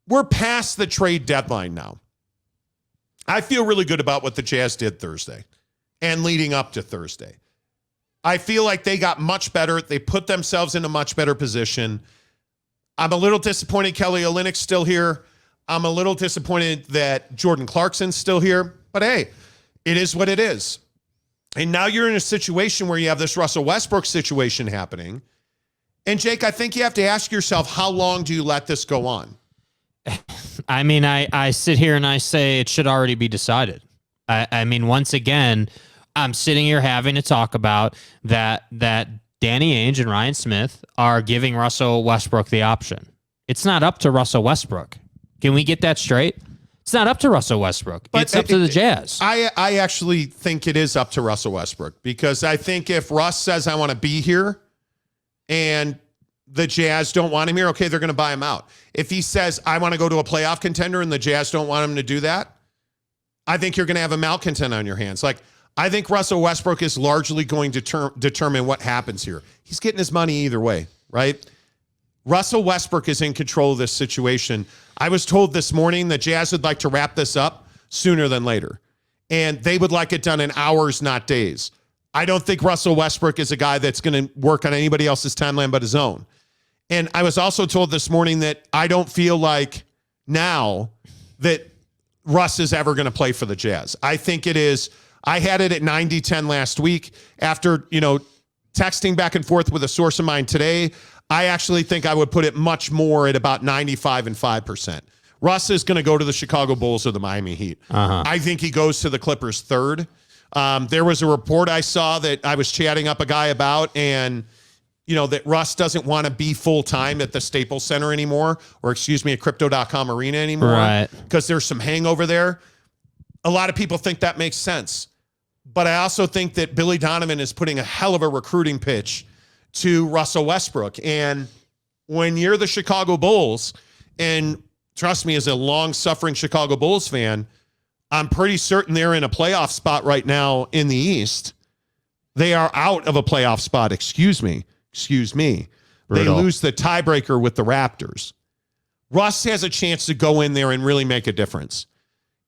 we're past the trade deadline now. I feel really good about what the Jazz did Thursday and leading up to Thursday. I feel like they got much better. They put themselves in a much better position. I'm a little disappointed Kelly Olynyk's still here. I'm a little disappointed that Jordan Clarkson's still here. But hey, it is what it is. And now you're in a situation where you have this Russell Westbrook situation happening. And Jake, I think you have to ask yourself, how long do you let this go on? I mean, I sit here and I say it should already be decided. I mean, once again, I'm sitting here having to talk about that Danny Ainge and Ryan Smith are giving Russell Westbrook the option. It's not up to Russell Westbrook. Can we get that straight? It's not up to Russell Westbrook. But it's up to the Jazz. I actually think it is up to Russell Westbrook, because I think if Russ says, I want to be here, and the Jazz don't want him here, okay, they're going to buy him out. If he says, I want to go to a playoff contender, and the Jazz don't want him to do that, I think you're going to have a malcontent on your hands. Like, I think Russell Westbrook is largely going to determine what happens here. He's getting his money either way, right? Russell Westbrook is in control of this situation. I was told this morning that Jazz would like to wrap this up sooner than later, and they would like it done in hours, not days. I don't think Russell Westbrook is a guy that's going to work on anybody else's timeline but his own. And I was also told this morning that I don't feel like now that Russ is ever going to play for the Jazz. I think it is. I had it at 90-10 last week. After, texting back and forth with a source of mine today, I actually think I would put it much more at about 95.5%. Russ is going to go to the Chicago Bulls or the Miami Heat. I think he goes to the Clippers third. There was a report I saw that I was chatting up a guy about, and that Russ doesn't want to be full-time at the Staples Center anymore, or at Crypto.com Arena anymore, right? Because there's some hangover there. A lot of people think that makes sense. But I also think that Billy Donovan is putting a hell of a recruiting pitch to Russell Westbrook. And when you're the Chicago Bulls, and trust me, as a long-suffering Chicago Bulls fan, I'm pretty certain they're in a playoff spot right now in the East. They are out of a playoff spot, excuse me. Brutal. They lose the tiebreaker with the Raptors. Russ has a chance to go in there and really make a difference.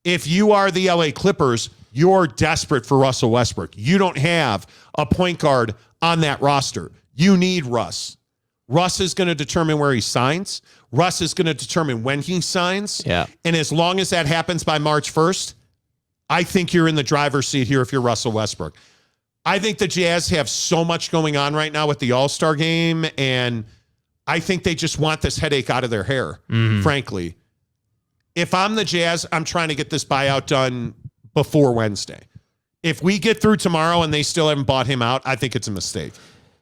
If you are the LA Clippers, you're desperate for Russell Westbrook. You don't have a point guard on that roster. You need Russ. Russ is going to determine where he signs. Russ is going to determine when he signs. Yeah. And as long as that happens by March 1st, I think you're in the driver's seat here if you're Russell Westbrook. I think the Jazz have so much going on right now with the All-Star game, and I think they just want this headache out of their hair, frankly. If I'm the Jazz, I'm trying to get this buyout done before Wednesday. If we get through tomorrow and they still haven't bought him out, I think it's a mistake.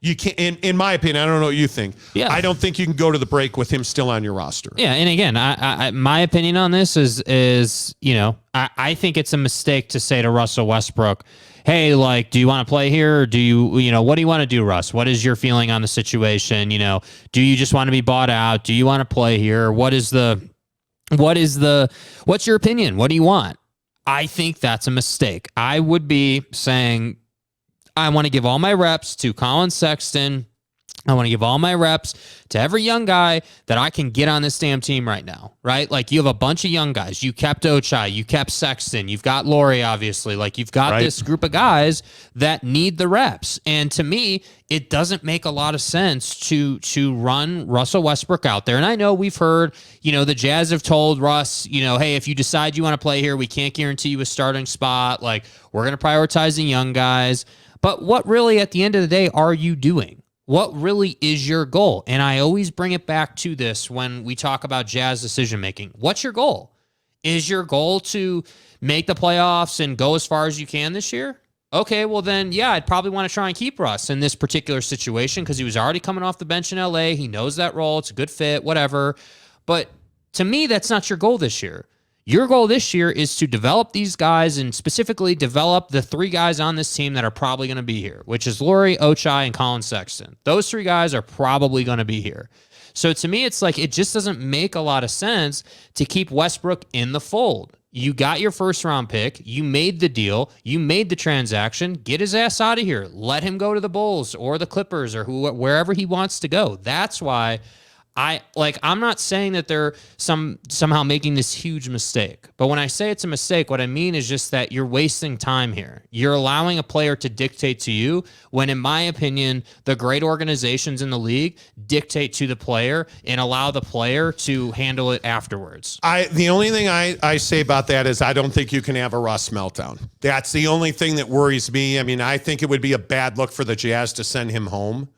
You can't, in my opinion, I don't know what you think. Yeah. I don't think you can go to the break with him still on your roster. Yeah, and again, I my opinion on this is I think it's a mistake to say to Russell Westbrook, hey, do you want to play here? Or do you, what do you want to do, Russ? What is your feeling on the situation? Do you just want to be bought out? Do you want to play here? What's your opinion? What do you want? I think that's a mistake. I would be saying, I want to give all my reps to Colin Sexton. I want to give all my reps to every young guy that I can get on this damn team right now, right? You have a bunch of young guys. You kept Ochai. You kept Sexton. You've got Laurie, obviously. You've got this group of guys that need the reps. And to me, it doesn't make a lot of sense to run Russell Westbrook out there. And I know we've heard, the Jazz have told Russ, hey, if you decide you want to play here, we can't guarantee you a starting spot. We're going to prioritize the young guys. But what really, at the end of the day, are you doing? What really is your goal? And I always bring it back to this when we talk about Jazz decision-making. What's your goal? Is your goal to make the playoffs and go as far as you can this year? Okay, well then, yeah, I'd probably want to try and keep Russ in this particular situation because he was already coming off the bench in LA. He knows that role. It's a good fit, whatever. But to me, that's not your goal this year. Your goal this year is to develop these guys and specifically develop the three guys on this team that are probably going to be here, which is Laurie, Ochai, and Colin Sexton. Those three guys are probably going to be here. So to me, it's it just doesn't make a lot of sense to keep Westbrook in the fold. You got your first-round pick. You made the deal. You made the transaction. Get his ass out of here. Let him go to the Bulls or the Clippers or wherever he wants to go. That's why I'm not saying that they're somehow making this huge mistake. But when I say it's a mistake, what I mean is just that you're wasting time here. You're allowing a player to dictate to you when, in my opinion, the great organizations in the league dictate to the player and allow the player to handle it afterwards. The only thing I say about that is I don't think you can have a Russ meltdown. That's the only thing that worries me. I mean, I think it would be a bad look for the Jazz to send him home.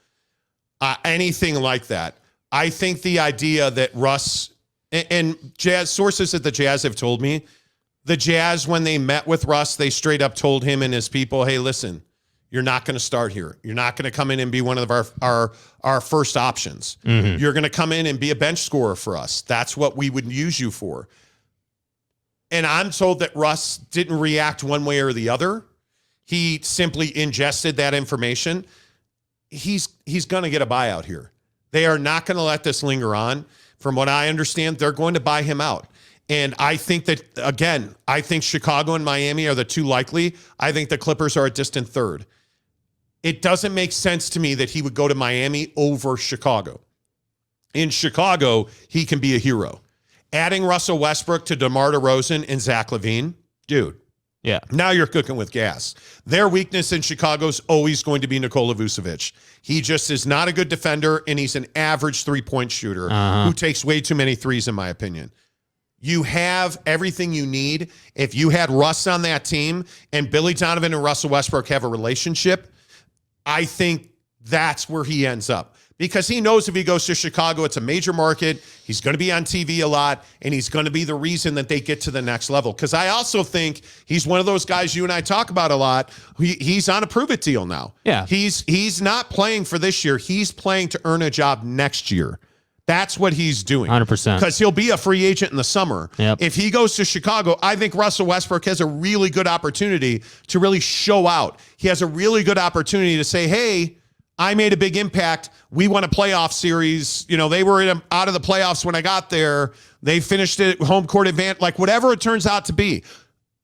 Anything like that. I think the idea that Russ and Jazz sources at the Jazz have told me, the Jazz, when they met with Russ, they straight up told him and his people, hey, listen, you're not going to start here. You're not going to come in and be one of our first options. Mm-hmm. You're going to come in and be a bench scorer for us. That's what we would use you for. And I'm told that Russ didn't react one way or the other. He simply ingested that information. He's going to get a buyout here. They are not going to let this linger on. From what I understand, they're going to buy him out. And I think that, again, I think Chicago and Miami are the two likely. I think the Clippers are a distant third. It doesn't make sense to me that he would go to Miami over Chicago. In Chicago, he can be a hero. Adding Russell Westbrook to DeMar DeRozan and Zach LaVine, dude. Yeah. Now you're cooking with gas. Their weakness in Chicago is always going to be Nikola Vucevic. He just is not a good defender, and he's an average three-point shooter who takes way too many threes, in my opinion. You have everything you need. If you had Russ on that team and Billy Donovan and Russell Westbrook have a relationship, I think that's where he ends up. Because he knows if he goes to Chicago, it's a major market. He's going to be on TV a lot, and he's going to be the reason that they get to the next level. Because I also think he's one of those guys you and I talk about a lot. He's on a prove-it deal now. Yeah. He's not playing for this year. He's playing to earn a job next year. That's what he's doing. 100%. Because he'll be a free agent in the summer. Yep. If he goes to Chicago, I think Russell Westbrook has a really good opportunity to really show out. He has a really good opportunity to say, hey, I made a big impact. We won a playoff series. You know, they were out of the playoffs when I got there. They finished it home court advantage, like whatever it turns out to be.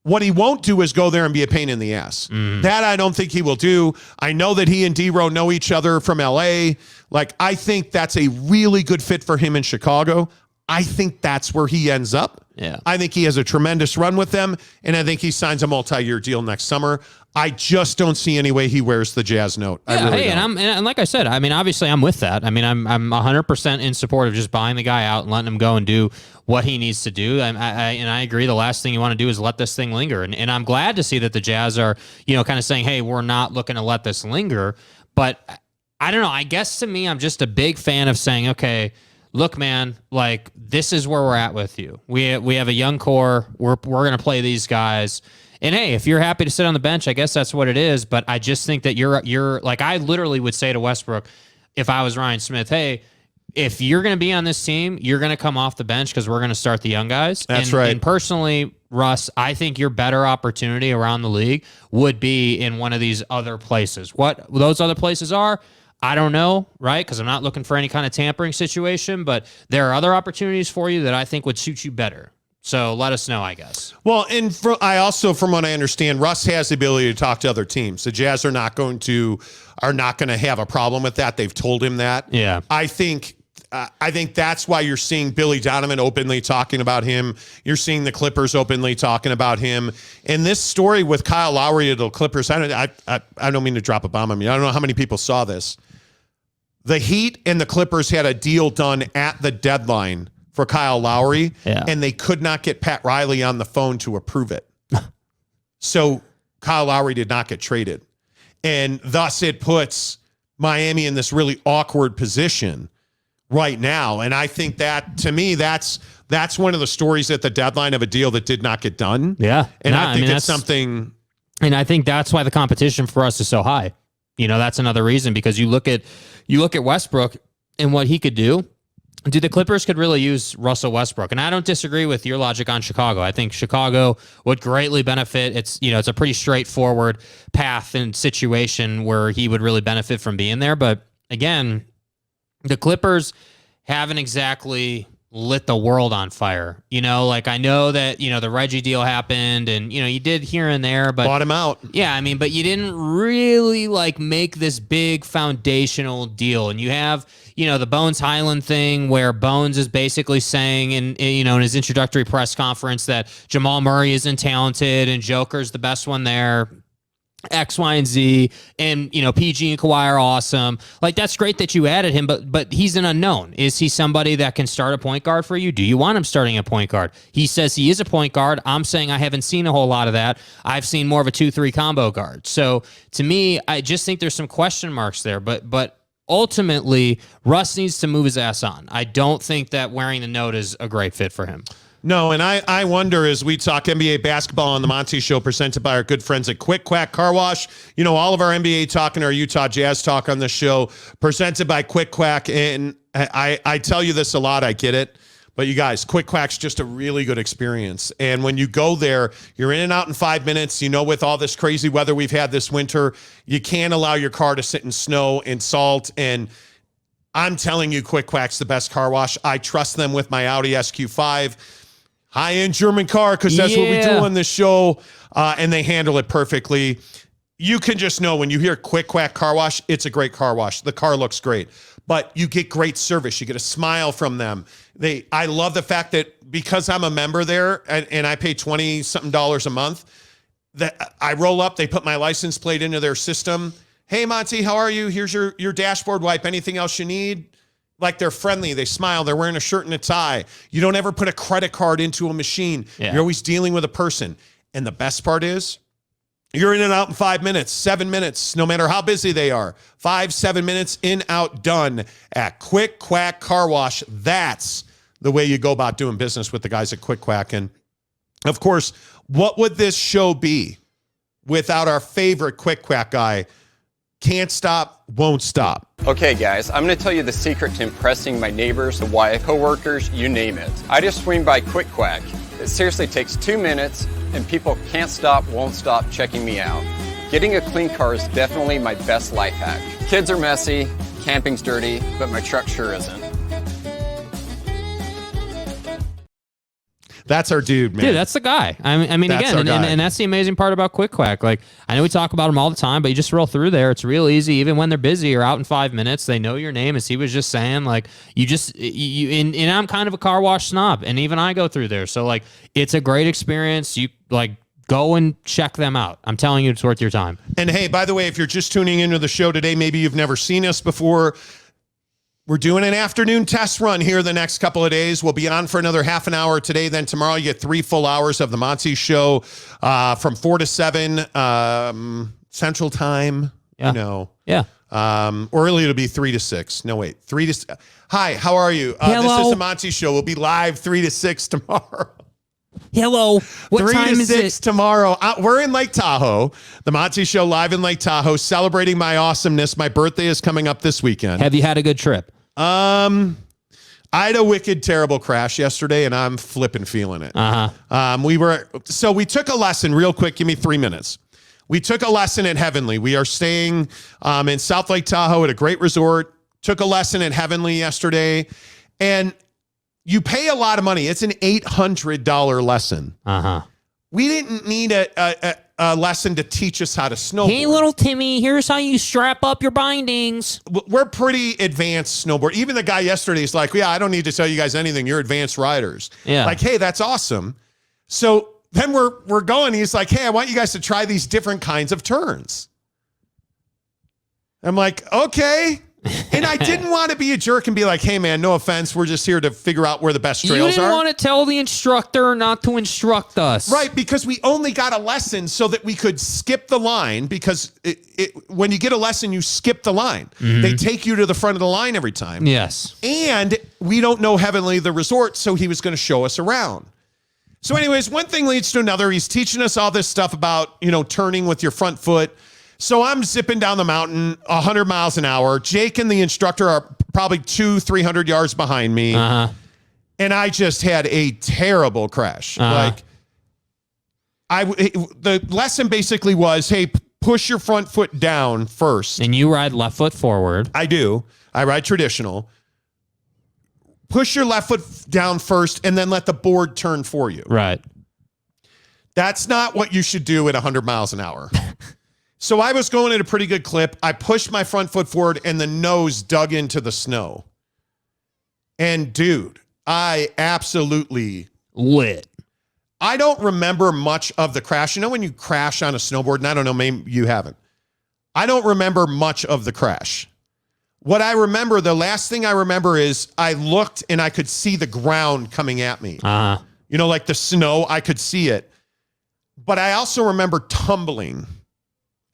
What he won't do is go there and be a pain in the ass. That I don't think he will do. I know that he and D-Row know each other from LA. Like, I think that's a really good fit for him in Chicago. I think that's where he ends up. Yeah. I think he has a tremendous run with them, and I think he signs a multi-year deal next summer. I just don't see any way he wears the Jazz note. Yeah, I really don't. and like I said, I mean, obviously I'm with that. I mean, I'm 100% in support of just buying the guy out and letting him go and do what he needs to do. And I agree. The last thing you want to do is let this thing linger. And I'm glad to see that the Jazz are, kind of saying, hey, we're not looking to let this linger. But I don't know. I guess to me, I'm just a big fan of saying, okay, look, man, like, this is where we're at with you. We have a young core. We're going to play these guys. And hey, if you're happy to sit on the bench, I guess that's what it is. But I just think that you're like, I literally would say to Westbrook, if I was Ryan Smith, hey, if you're going to be on this team, you're going to come off the bench because we're going to start the young guys. That's right. And personally, Russ, I think your better opportunity around the league would be in one of these other places. What those other places are, I don't know, right? Because I'm not looking for any kind of tampering situation, but there are other opportunities for you that I think would suit you better. So let us know, I guess. Well, and I also, from what I understand, Russ has the ability to talk to other teams. The Jazz are not going to have a problem with that. They've told him that. Yeah. I think that's why you're seeing Billy Donovan openly talking about him. You're seeing the Clippers openly talking about him. And this story with Kyle Lowry at the Clippers, I don't mean to drop a bomb on me. I don't know how many people saw this. The Heat and the Clippers had a deal done at the deadline for Kyle Lowry, and they could not get Pat Riley on the phone to approve it. So Kyle Lowry did not get traded. And thus it puts Miami in this really awkward position right now. And I think that, to me, that's one of the stories at the deadline of a deal that did not get done. Yeah. And I think it's something. And I think that's why the competition for us is so high. That's another reason, because you look at Westbrook and what he could do. The Clippers could really use Russell Westbrook. And I don't disagree with your logic on Chicago. I think Chicago would greatly benefit. It's a pretty straightforward path and situation where he would really benefit from being there. But again, the Clippers haven't exactly lit the world on fire. You know, like I know that, you know, the Reggie deal happened and, you know, you did here and there, but bought him out. Yeah, I mean, but you didn't really like make this big foundational deal. And you have, you know, the Bones Highland thing where Bones is basically saying you know, in his introductory press conference that Jamal Murray isn't talented and Joker's the best one there. X, Y, and Z, and you know, PG and Kawhi are awesome. Like that's great that you added him, but he's an unknown. Is he somebody that can start a point guard for you? Do you want him starting a point guard? He says he is a point guard. I'm saying I haven't seen a whole lot of that. I've seen more of a 2-3 combo guard. So to me, I just think there's some question marks there. But ultimately, Russ needs to move his ass on. I don't think that wearing the note is a great fit for him. No, and I wonder as we talk NBA basketball on the Monty Show presented by our good friends at Quick Quack Car Wash. You know, all of our NBA talk and our Utah Jazz talk on the show presented by Quick Quack. And I tell you this a lot, I get it. But you guys, Quick Quack's just a really good experience. And when you go there, you're in and out in 5 minutes. You know, with all this crazy weather we've had this winter, you can't allow your car to sit in snow and salt. And I'm telling you, Quick Quack's the best car wash. I trust them with my Audi SQ5. High-end German car, because that's what we do on this show, and they handle it perfectly. You can just know when you hear Quick Quack Car Wash, it's a great car wash. The car looks great, but you get great service. You get a smile from them. I love the fact that because I'm a member there and I pay $20-something a month, that I roll up, they put my license plate into their system. Hey, Monty, how are you? Here's your dashboard wipe. Anything else you need? Like they're friendly, they smile, they're wearing a shirt and a tie. You don't ever put a credit card into a machine. Yeah. You're always dealing with a person. And the best part is you're in and out in 5 minutes, 7 minutes, no matter how busy they are. 5-7 minutes in, out, done at Quick Quack Car Wash. That's the way you go about doing business with the guys at Quick Quack. And of course, what would this show be without our favorite Quick Quack guy? Can't stop, won't stop. Okay, guys, I'm going to tell you the secret to impressing my neighbors, the wife, coworkers, you name it. I just swing by Quick Quack. It seriously takes 2 minutes, and people can't stop, won't stop checking me out. Getting a clean car is definitely my best life hack. Kids are messy, camping's dirty, but my truck sure isn't. That's our dude, man. Dude, that's the guy. I mean, That's again, and that's the amazing part about Quick Quack. Like, I know we talk about him all the time, but you just roll through there. It's real easy. Even when they're busy or out in 5 minutes, they know your name. As he was just saying, like, and I'm kind of a car wash snob, and even I go through there. So, like, it's a great experience. You, like, go and check them out. I'm telling you, it's worth your time. And hey, by the way, if you're just tuning into the show today, maybe you've never seen us before. We're doing an afternoon test run here the next couple of days. We'll be on for another half an hour today. Then tomorrow you get 3 full hours of the Monty Show from 4 to 7 Central Time. Yeah. You know. Yeah. Or early it'll be 3 to 6. No, wait. 3 to... Hi, how are you? Hello. This is the Monty Show. We'll be live 3 to 6 tomorrow. Hello. What 3 time to is 6 it? tomorrow. We're in Lake Tahoe. The Monty Show live in Lake Tahoe, celebrating my awesomeness. My birthday is coming up this weekend. Have you had a good trip? I had a wicked, terrible crash yesterday, and I'm flipping feeling it. We took a lesson real quick. Give me 3 minutes. We took a lesson at Heavenly. We are staying in South Lake Tahoe at a great resort. Took a lesson at Heavenly yesterday, and you pay a lot of money. It's an $800 lesson. We didn't need a lesson to teach us how to snowboard. Hey, little Timmy, here's how you strap up your bindings. We're pretty advanced snowboard. Even the guy yesterday is like, yeah, I don't need to tell you guys anything. You're advanced riders. Yeah. Like, hey, that's awesome. So then we're going. He's like, hey, I want you guys to try these different kinds of turns. I'm like, okay. And I didn't want to be a jerk and be like, hey, man, no offense. We're just here to figure out where the best trails are. You didn't want to tell the instructor not to instruct us. Right, because we only got a lesson so that we could skip the line, because when you get a lesson, you skip the line. Mm-hmm. They take you to the front of the line every time. Yes. And we don't know Heavenly, the resort, so he was going to show us around. So anyways, one thing leads to another. He's teaching us all this stuff about, turning with your front foot. So I'm zipping down the mountain 100 miles an hour. Jake and the instructor are probably 200-300 yards behind me. And I just had a terrible crash. The lesson basically was, hey, push your front foot down first. And you ride left foot forward. I do. I ride traditional. push your left foot down first and then let the board turn for you. Right. That's not what you should do at 100 miles an hour. So I was going at a pretty good clip. I pushed my front foot forward and the nose dug into the snow. And dude, I absolutely lit. I don't remember much of the crash. You know when you crash on a snowboard, and I don't know, maybe you haven't. I don't remember much of the crash. What I remember, the last thing I remember is I looked and I could see the ground coming at me. Uh-huh. You know, like the snow, I could see it. But I also remember tumbling.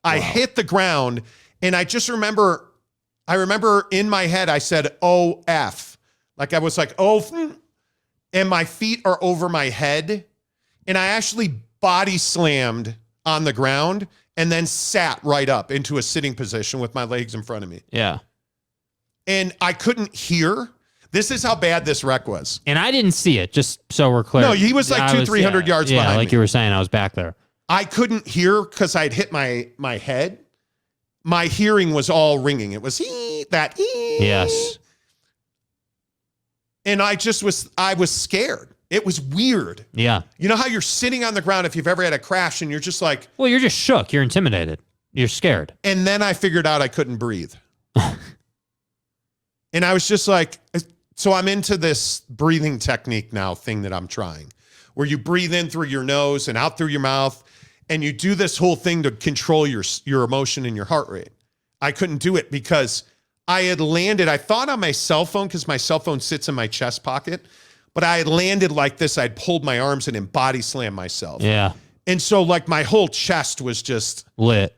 I hit the ground and I just remember, in my head, I said, oh, F. Like I was like, oh, and my feet are over my head. And I actually body slammed on the ground and then sat right up into a sitting position with my legs in front of me. Yeah. And I couldn't hear. This is how bad this wreck was. And I didn't see it, just so we're clear. No, he was like 300 yards behind me. Yeah, like you were saying, I was back there. I couldn't hear because I'd hit my head. My hearing was all ringing. It was that. Yes. And I was scared. It was weird. Yeah. You know how you're sitting on the ground if you've ever had a crash and you're just like. Well, you're just shook. You're intimidated. You're scared. And then I figured out I couldn't breathe. And I was just like, so I'm into this breathing technique now thing that I'm trying, where you breathe in through your nose and out through your mouth. And you do this whole thing to control your emotion and your heart rate. I couldn't do it because I had landed, I thought on my cell phone because my cell phone sits in my chest pocket, but I had landed like this. I'd pulled my arms in and body slammed myself. Yeah. And so like my whole chest was just lit.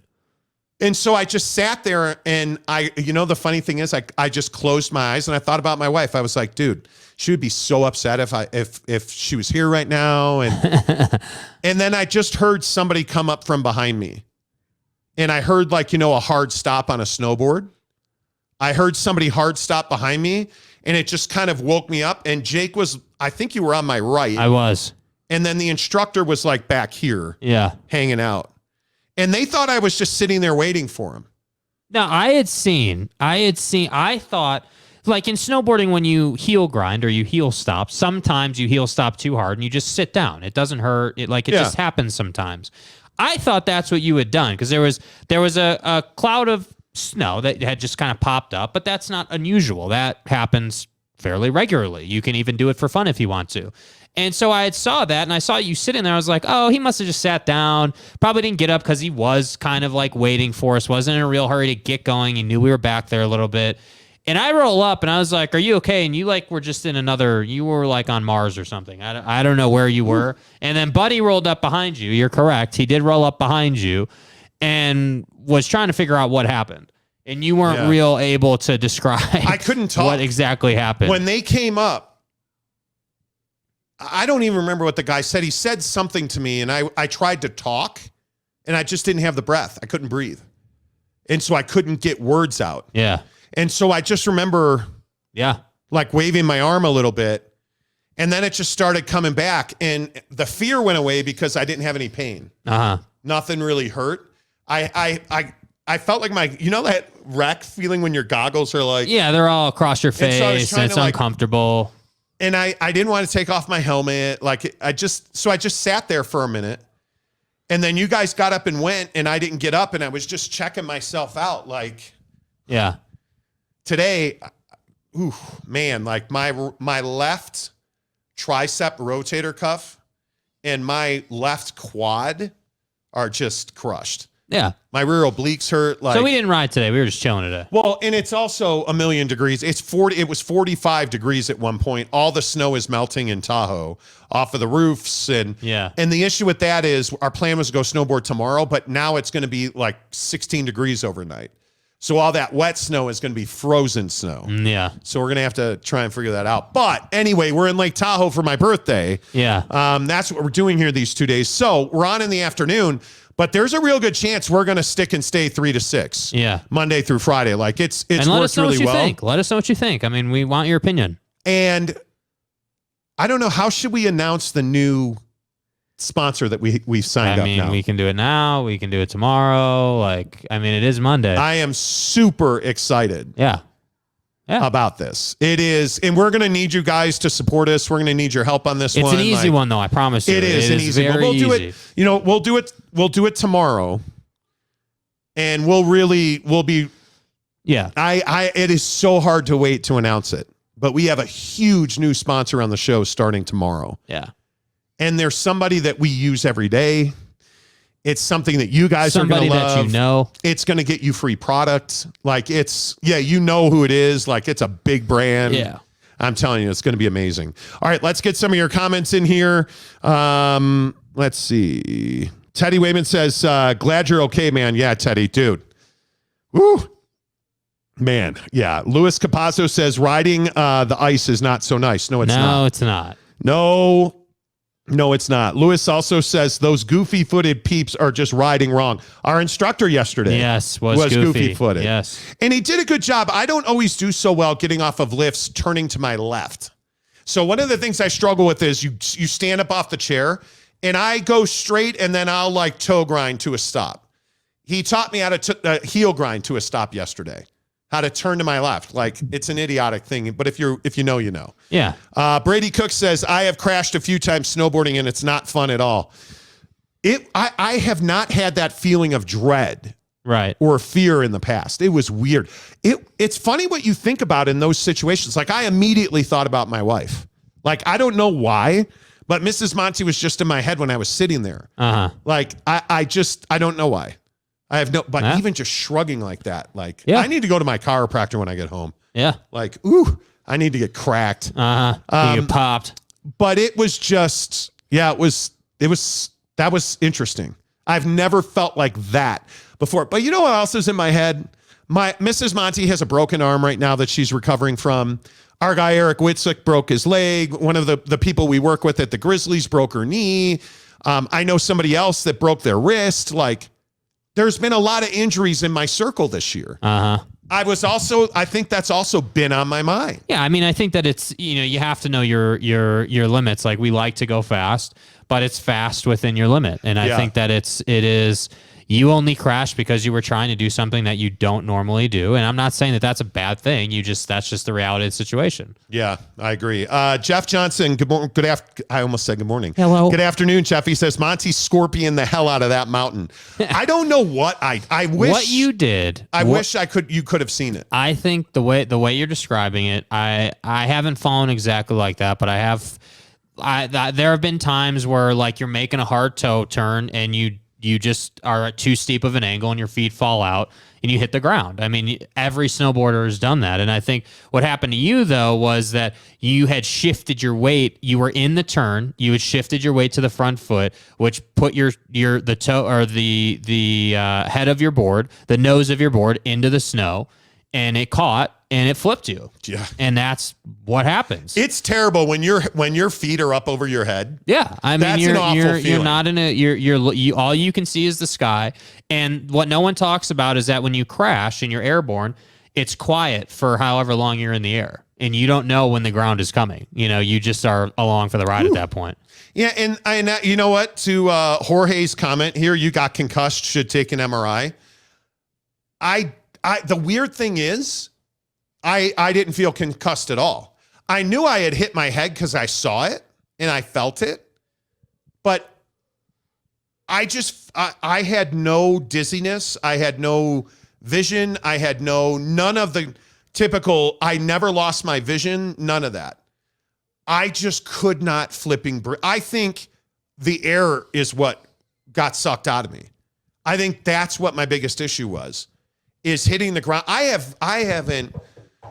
And so I just sat there and the funny thing is I just closed my eyes and I thought about my wife. I was like, dude, she would be so upset if she was here right now. And and then I just heard somebody come up from behind me. And I heard a hard stop on a snowboard. I heard somebody hard stop behind me and it just kind of woke me up. And Jake I think you were on my right. I was. And then the instructor was like back here. Yeah. Hanging out. And they thought I was just sitting there waiting for him. Now, I thought, like in snowboarding, when you heel grind or you heel stop, sometimes you heel stop too hard and you just sit down. It doesn't hurt. It just happens sometimes. I thought that's what you had done because there was a cloud of snow that had just kind of popped up, but that's not unusual. That happens fairly regularly. You can even do it for fun if you want to. And so I had saw that, and I saw you sitting there. I was like, oh, he must have just sat down. Probably didn't get up because he was kind of like waiting for us. Wasn't in a real hurry to get going. He knew we were back there a little bit. And I roll up, and I was like, are you okay? And you were just in you were like on Mars or something. I don't know where you were. And then Buddy rolled up behind you. You're correct. He did roll up behind you and was trying to figure out what happened. And you weren't real able to describe I couldn't talk. What exactly happened. When they came up, I don't even remember what the guy said. He said something to me, and I tried to talk, and I just didn't have the breath. I couldn't breathe. And so I couldn't get words out. Yeah. And so I just remember like waving my arm a little bit, and then it just started coming back, and the fear went away because I didn't have any pain. Uh-huh. Nothing really hurt. I felt like that wreck feeling when your goggles are like... Yeah, they're all across your face, and it's uncomfortable. And I didn't want to take off my helmet. I just sat there for a minute. And then you guys got up and went, and I didn't get up, and I was just checking myself out. Yeah. Today, man, like my left tricep rotator cuff and my left quad are just crushed. Yeah. My rear obliques hurt. So we didn't ride today. We were just chilling today. Well, and it's also 1,000,000 degrees. It was 45 degrees at one point. All the snow is melting in Tahoe off of the roofs. And the issue with that is our plan was to go snowboard tomorrow, but now it's going to be like 16 degrees overnight. So all that wet snow is going to be frozen snow. Yeah. So we're going to have to try and figure that out. But anyway, we're in Lake Tahoe for my birthday. Yeah. That's what we're doing here these 2 days. So we're on in the afternoon. But there's a real good chance we're going to stick and stay 3 to 6. Yeah. Monday through Friday. Like it's and let worked us know really what you well. think. Let us know what you think. I mean, we want your opinion. And I don't know, how should we announce the new sponsor that we've signed up now? We can do it now. We can do it tomorrow. It is Monday. I am super excited. Yeah. about this. It is, and we're going to need you guys to support us. We're going to need your help on this one. It's an easy one, though. I promise you. It is an easy one. We'll do it. We'll do it tomorrow, and we'll be. Yeah. It is so hard to wait to announce it, but we have a huge new sponsor on the show starting tomorrow. Yeah. And there's somebody that we use every day. It's something that you guys are going to love. Somebody that you know. It's going to get you free product. Like you know who it is. Like it's a big brand. Yeah. I'm telling you, it's going to be amazing. All right, let's get some of your comments in here. Let's see. Teddy Wayman says, glad you're okay, man. Yeah, Teddy, dude. Woo. Man, yeah. Luis Capazzo says, riding the ice is not so nice. No, it's not. No, it's not. No, it's not. Lewis also says those goofy-footed peeps are just riding wrong. Our instructor yesterday was goofy-footed. Yes. And he did a good job. I don't always do so well getting off of lifts, turning to my left. So one of the things I struggle with is you stand up off the chair, and I go straight, and then I'll like toe grind to a stop. He taught me how to heel grind to a stop yesterday. How to turn to my left. Like it's an idiotic thing, but if you know, you know. Yeah. Brady Cook says, I have crashed a few times snowboarding and it's not fun at all. I have not had that feeling of dread or fear in the past. It was weird. It's funny what you think about in those situations. Like I immediately thought about my wife. Like, I don't know why, but Mrs. Monty was just in my head when I was sitting there. Like I don't know why. I have but even just shrugging like that, like I need to go to my chiropractor when I get home. Yeah. Like, ooh, I need to get cracked. You get popped. But it was just, that was interesting. I've never felt like that before. But you know what else is in my head? My Mrs. Monty has a broken arm right now that she's recovering from. Our guy, Eric Witzik, broke his leg. One of the people we work with at the Grizzlies broke her knee. I know somebody else that broke their wrist. Like, there's been a lot of injuries in my circle this year. I think that's also been on my mind. Yeah, I mean, I think that it's, you have to know your limits. Like we like to go fast, but it's fast within your limit. And I think that it is you only crashed because you were trying to do something that you don't normally do. And I'm not saying that that's a bad thing. That's just the reality of the situation. Yeah, I agree. Jeff Johnson, I almost said good morning. Hello. Good afternoon, Jeff. He says, Monty scorpion the hell out of that mountain. I don't know what I wish. What you did. Wish you could have seen it. I think the way you're describing it, I haven't fallen exactly like that, but I have. There have been times where like you're making a hard toe turn and you just are at too steep of an angle and your feet fall out and you hit the ground. I mean, every snowboarder has done that. And I think what happened to you, though, was that you had shifted your weight. You were in the turn. You had shifted your weight to the front foot, which put the toe or the head of your board, the nose of your board into the snow, and it caught and it flipped you. Yeah. And that's what happens. It's terrible when your feet are up over your head. Yeah. I mean, that's an awful feeling. You're not in you all you can see is the sky. And what no one talks about is that when you crash and you're airborne, it's quiet for however long you're in the air. And you don't know when the ground is coming. You just are along for the ride at that point. Yeah, and you know what? To Jorge's comment here, you got concussed, should take an MRI. The weird thing is, I didn't feel concussed at all. I knew I had hit my head because I saw it and I felt it, but I had no dizziness. I had no vision. I had none of the typical, I never lost my vision. None of that. I just could not flipping. I think the air is what got sucked out of me. I think that's what my biggest issue was, is hitting the ground. I haven't,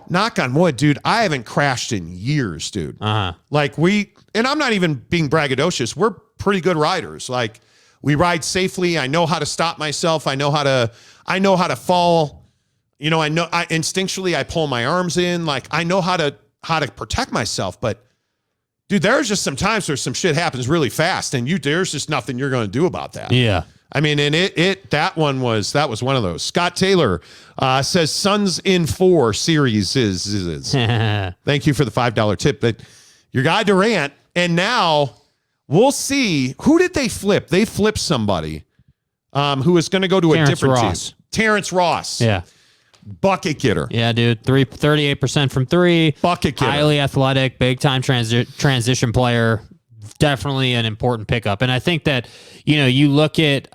knock on wood, dude, I haven't crashed in years, dude. Like and I'm not even being braggadocious. We're pretty good riders. Like we ride safely. I know how to stop myself. I know how to fall. Instinctually I pull my arms in. Like I know how to protect myself. But dude, there's just some times where some shit happens really fast and there's just nothing you're going to do about that. Yeah. I mean, and that was one of those. Scott Taylor says Suns in 4 series is. Thank you for the $5 tip. But your guy Durant, and now we'll see, who did they flip? They flipped somebody who is going to go to a different team. Terrence Ross. Yeah. Bucket getter. Yeah, dude. 38% from three. Bucket getter. Highly athletic, big time transition player. Definitely an important pickup. And I think that, you look at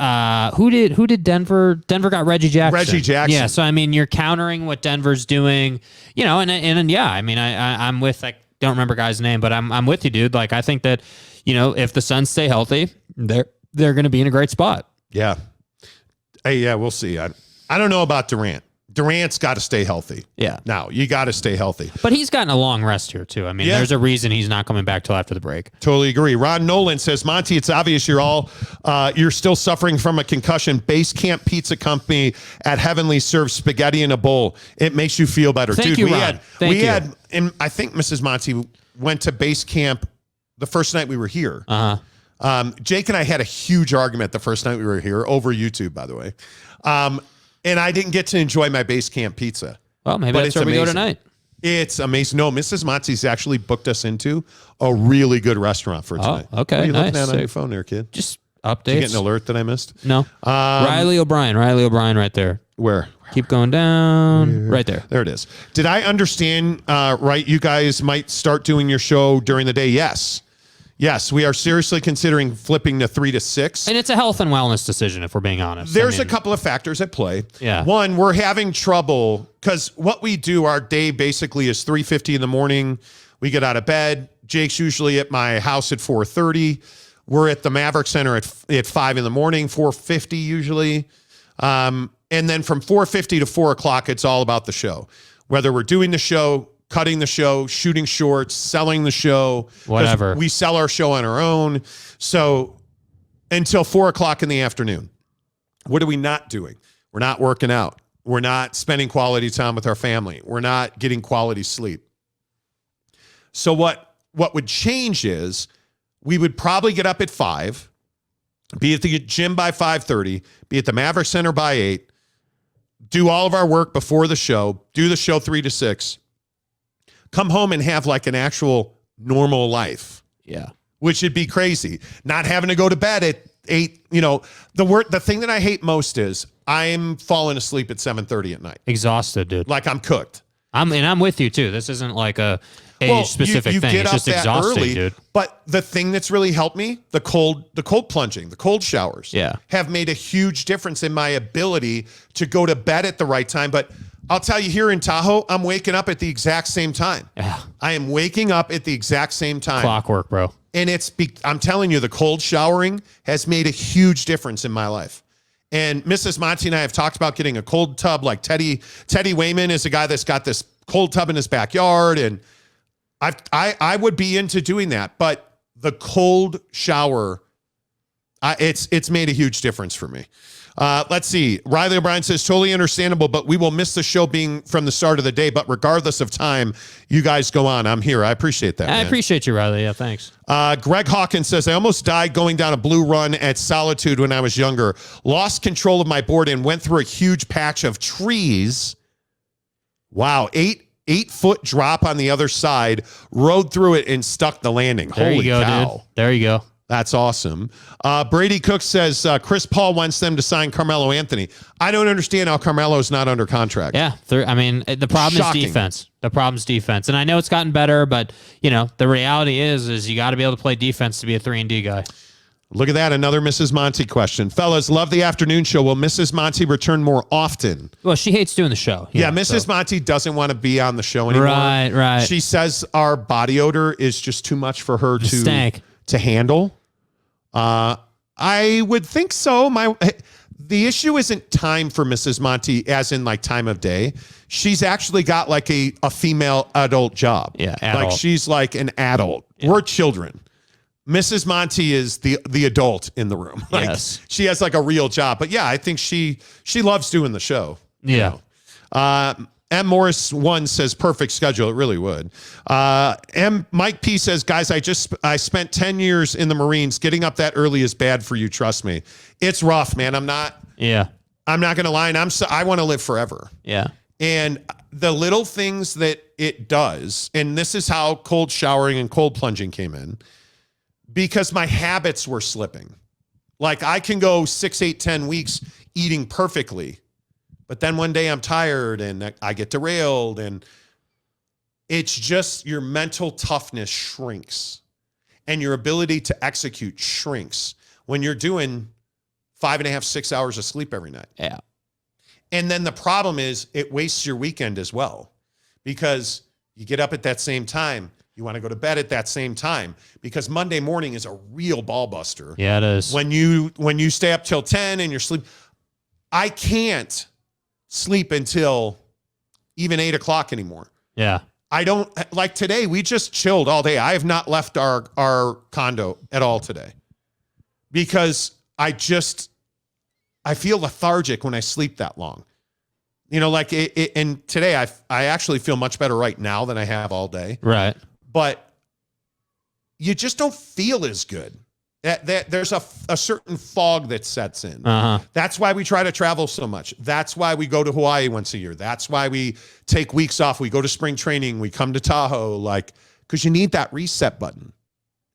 who did Denver got Reggie Jackson. Reggie Jackson. Yeah. So I mean, you're countering what Denver's doing, and yeah, I mean, I'm with, I don't remember guy's name, but I'm with you, dude. Like, I think that, if the Suns stay healthy, they're going to be in a great spot. Yeah. Hey, yeah, we'll see. I don't know about Durant. Durant's got to stay healthy. Yeah. Now, you got to stay healthy. But he's gotten a long rest here, too. I mean, there's a reason he's not coming back till after the break. Totally agree. Ron Nolan says, Monty, it's obvious you're still suffering from a concussion. Base Camp Pizza Company at Heavenly serves spaghetti in a bowl. It makes you feel better. Thank you, Ron. And I think Mrs. Monty went to Base Camp the first night we were here. Jake and I had a huge argument the first night we were here over YouTube, by the way. And I didn't get to enjoy my Base Camp pizza. Well, maybe that's where we go tonight. It's amazing. No, Mrs. Monty's actually booked us into a really good restaurant for tonight. Oh, okay, What are you nice. looking at on your phone there, kid? Just Did you updates. get an alert that I missed? No. Riley O'Brien right there. Where? Keep going down. Right there. There it is. Did I understand right? You guys might start doing your show during the day. Yes. Yes, we are seriously considering flipping to 3 to 6. And it's a health and wellness decision, if we're being honest. There's a couple of factors at play. Yeah. One, we're having trouble because what we do, our day basically is 3:50 in the morning. We get out of bed. Jake's usually at my house at 4:30. We're at the Maverick Center at 5 in the morning, 4:50 usually. And then from 4:50 to 4 o'clock, it's all about the show. Whether we're doing the show, cutting the show, shooting shorts, selling the show. Whatever. We sell our show on our own. So until 4 o'clock in the afternoon. What are we not doing? We're not working out. We're not spending quality time with our family. We're not getting quality sleep. So what would change is we would probably get up at 5, be at the gym by 5:30, be at the Maverick Center by 8, do all of our work before the show, do the show 3 to 6, come home and have like an actual normal life. Yeah. Which would be crazy. Not having to go to bed at 8, the thing that I hate most is I'm falling asleep at 7:30 at night. Exhausted, dude. Like I'm cooked. I'm with you too. This isn't like a age-specific thing. It's just exhausting, dude. But the thing that's really helped me, the cold plunging, the cold showers, have made a huge difference in my ability to go to bed at the right time. But I'll tell you, here in Tahoe, I'm waking up at the exact same time. Yeah. I am waking up at the exact same time. Clockwork, bro. And I'm telling you, the cold showering has made a huge difference in my life. And Mrs. Monty and I have talked about getting a cold tub. Like Teddy Wayman is a guy that's got this cold tub in his backyard. And I would be into doing that. But the cold shower, it's made a huge difference for me. Let's see. Riley O'Brien says, totally understandable, but we will miss the show being from the start of the day. But regardless of time, you guys go on. I'm here. I appreciate that. I appreciate you, Riley. Yeah, thanks. Greg Hawkins says, I almost died going down a blue run at Solitude when I was younger. Lost control of my board and went through a huge patch of trees. Wow. 8-foot drop on the other side, rode through it and stuck the landing. There Holy you go, cow. dude. There you go. That's awesome. Brady Cook says Chris Paul wants them to sign Carmelo Anthony. I don't understand how Carmelo's not under contract. Yeah. The problem Shocking. is defense. The problem's defense. And I know it's gotten better, but, the reality is you got to be able to play defense to be a 3-and-D guy. Look at that. Another Mrs. Monty question. Fellas, love the afternoon show. Will Mrs. Monty return more often? Well, she hates doing the show. Yeah, Mrs. Monty doesn't want to be on the show anymore. Right. She says our body odor is just too much for her to handle. I would think so. The issue isn't time for Mrs. Monty as in like time of day. She's actually got like a female adult job. Yeah, adult. Like she's like an adult. Yeah. We're children. Mrs. Monty is the adult in the room. Like, yes. She has like a real job. But yeah, I think she loves doing the show. Yeah. M. Morris 1 says perfect schedule. It really would. Mike P says, guys, I spent 10 years in the Marines. Getting up that early is bad for you. Trust me. It's rough, man. I'm not going to lie. And I want to live forever. Yeah. And the little things that it does, and this is how cold showering and cold plunging came in, because my habits were slipping. Like I can go 6, 8, 10 weeks eating perfectly, But then one day I'm tired and I get derailed, and it's just your mental toughness shrinks and your ability to execute shrinks when you're doing 5.5, 6 hours of sleep every night. Yeah. And then the problem is it wastes your weekend as well, because you get up at that same time. You want to go to bed at that same time, because Monday morning is a real ball buster. Yeah, it is. When you stay up till 10 and you're sleep, I can't sleep until even 8 o'clock anymore. Yeah. I don't, like today, we just chilled all day. I have not left our condo at all today, because I feel lethargic when I sleep that long. You know, like and today I actually feel much better right now than I have all day. Right. But you just don't feel as good. That there's a certain fog that sets in. Uh-huh. That's why we try to travel so much. That's why we go to Hawaii once a year. That's why we take weeks off. We go to spring training. We come to Tahoe, like, because you need that reset button.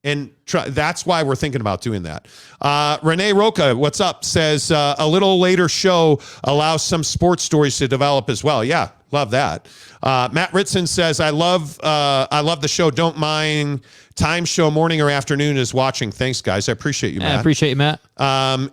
And that's why we're thinking about doing that. Renee Roca, what's up? Says a little later show allows some sports stories to develop as well. Yeah, love that. Matt Ritson says, I love the show. Don't mind time show morning or afternoon is watching. Thanks, guys. I appreciate you, Matt. I appreciate you, Matt.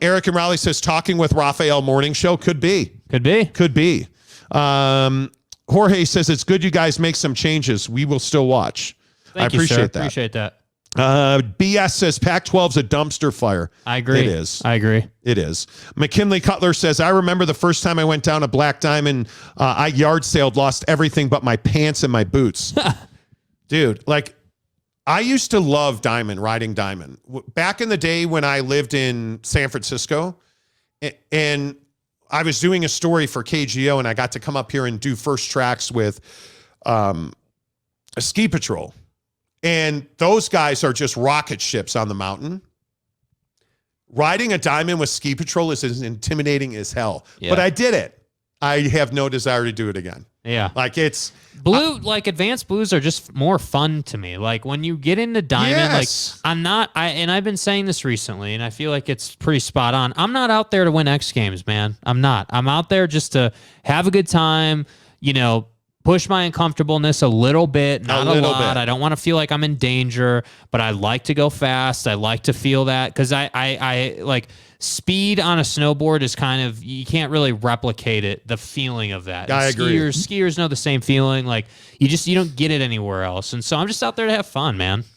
Eric and Raleigh says, talking with Raphael morning show. Could be. Could be. Could be. Jorge says, it's good you guys make some changes. We will still watch. Thank I appreciate you, sir. that. Appreciate that. BS says Pac-12's a dumpster fire. I agree. It is. I agree. It is. McKinley Cutler says, I remember the first time I went down a Black Diamond, I yard sailed, lost everything but my pants and my boots. Dude, like, I used to love Diamond, riding Diamond. Back in the day when I lived in San Francisco, and I was doing a story for KGO, and I got to come up here and do first tracks with a ski patrol. And those guys are just rocket ships on the mountain. Riding a Diamond with ski patrol is as intimidating as hell. Yeah. But I did it. I have no desire to do it again. Yeah. Like it's blue, like advanced blues are just more fun to me. Like when you get into Diamond, Yes. like and I've been saying this recently, and I feel like it's pretty spot on. I'm not out there to win X Games, man. I'm not. I'm out there just to have a good time, you know, push my uncomfortableness a little bit, not a lot. I don't want to feel like I'm in danger, but I like to go fast. I like to feel that, because I like speed on a snowboard is kind of, you can't really replicate it, the feeling of that. I agree. Skiers know the same feeling. Like you don't get it anywhere else. And so I'm just out there to have fun, man.